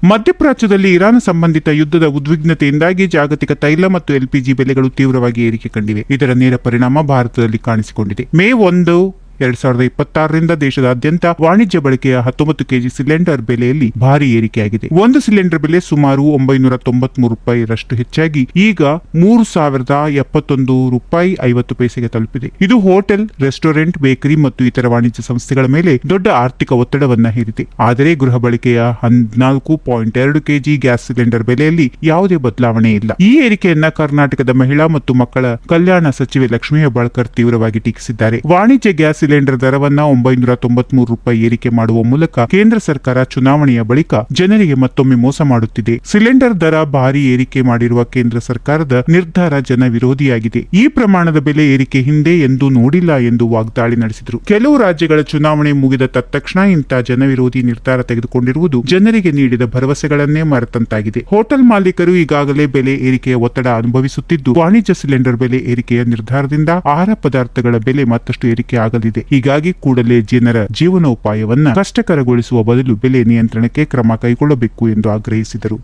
ಮಧ್ಯಪ್ರಾಚ್ಯದಲ್ಲಿ Iran ಸಂಬಂಧಿತ ಯುದ್ಧದ ಉದ್ವಿಗ್ನತೆಯಿಂದಾಗಿ ಜಾಗತಿಕ ತೈಲ ಮತ್ತು ಎಲ್ಪಿಜಿ ಬೆಲೆಗಳು ತೀವ್ರವಾಗಿ ಏರಿಕೆ ಕಂಡಿವೆ. ಇದರ ನೇರ ಪರಿಣಾಮ ಭಾರತದಲ್ಲಿ ಕಾಣಿಸಿಕೊಂಡಿದೆ. ಮೇ 1, 2026ರಿಂದ ದೇಶದಾದ್ಯಂತ ವಾಣಿಜ್ಯ ಬಳಕೆಯ 19 ಕೆಜಿ ಸಿಲಿಂಡರ್ ಬೆಲೆಯಲ್ಲಿ ಭಾರಿ ಏರಿಕೆಯಾಗಿದೆ. ಒಂದು ಸಿಲಿಂಡರ್ ಬೆಲೆ ಸುಮಾರು ₹993ರಷ್ಟು ಹೆಚ್ಚಾಗಿ ಈಗ ₹3,071.50 ತಲುಪಿದೆ. ಇದು ಹೋಟೆಲ್, ರೆಸ್ಟೋರೆಂಟ್, ಬೇಕರಿ ಮತ್ತು ಇತರ ವಾಣಿಜ್ಯ ಸಂಸ್ಥೆಗಳ ಮೇಲೆ ದೊಡ್ಡ ಆರ್ಥಿಕ ಒತ್ತಡವನ್ನ ಹೇರಿದೆ. ಆದರೆ ಗೃಹ ಬಳಕೆಯ 14.2 ಕೆಜಿ ಗ್ಯಾಸ್ ಸಿಲಿಂಡರ್ ಬೆಲೆಯಲ್ಲಿ ಯಾವುದೇ ಬದಲಾವಣೆ ಇಲ್ಲ. ಈ ಏರಿಕೆಯನ್ನ ಕರ್ನಾಟಕದ ಮಹಿಳಾ ಮತ್ತು ಮಕ್ಕಳ ಕಲ್ಯಾಣ ಸಚಿವೆ ಲಕ್ಷ್ಮೀ ಹೆಬ್ಬಾಳ್ಕರ್ ತೀವ್ರವಾಗಿ ಟೀಕಿಸಿದ್ದಾರೆ. ವಾಣಿಜ್ಯ ಗ್ಯಾಸ್ ಸಿಲಿಂಡರ್ ದರವನ್ನ ₹993 ಏರಿಕೆ ಮಾಡುವ ಮೂಲಕ ಕೇಂದ್ರ ಸರ್ಕಾರ ಚುನಾವಣೆಯ ಬಳಿಕ ಜನರಿಗೆ ಮತ್ತೊಮ್ಮೆ ಮೋಸ ಮಾಡುತ್ತಿದೆ. ಸಿಲಿಂಡರ್ ದರ ಭಾರಿ ಏರಿಕೆ ಮಾಡಿರುವ ಕೇಂದ್ರ ಸರ್ಕಾರದ ನಿರ್ಧಾರ ಜನ ವಿರೋಧಿಯಾಗಿದೆ. ಈ ಪ್ರಮಾಣದ ಬೆಲೆ ಏರಿಕೆ ಹಿಂದೆ ಎಂದೂ ನೋಡಿಲ್ಲ ಎಂದು ವಾಗ್ದಾಳಿ ನಡೆಸಿದರು. ಕೆಲವು ರಾಜ್ಯಗಳ ಚುನಾವಣೆ ಮುಗಿದ ತಕ್ಷಣ ಇಂಥ ಜನವಿರೋಧಿ ನಿರ್ಧಾರ ತೆಗೆದುಕೊಂಡಿರುವುದು ಜನರಿಗೆ ನೀಡಿದ ಭರವಸೆಗಳನ್ನೇ ಮರೆತಂತಾಗಿದೆ. ಹೋಟೆಲ್ ಮಾಲೀಕರು ಈಗಾಗಲೇ ಬೆಲೆ ಏರಿಕೆಯ ಒತ್ತಡ ಅನುಭವಿಸುತ್ತಿದ್ದು, ವಾಣಿಜ್ಯ ಸಿಲಿಂಡರ್ ಬೆಲೆ ಏರಿಕೆಯ ನಿರ್ಧಾರದಿಂದ ಆಹಾರ ಪದಾರ್ಥಗಳ ಬೆಲೆ ಮತ್ತಷ್ಟು ಏರಿಕೆ ಆಗಲಿದೆ. ಹೀಗಾಗಿ ಕೂಡಲೇ ಜನರ ಜೀವನೋಪಾಯವನ್ನ ಕಷ್ಟಕರಗೊಳಿಸುವ ಬದಲು ಬೆಲೆ ನಿಯಂತ್ರಣಕ್ಕೆ ಕ್ರಮ ಕೈಗೊಳ್ಳಬೇಕು ಎಂದು ಆಗ್ರಹಿಸಿದರು.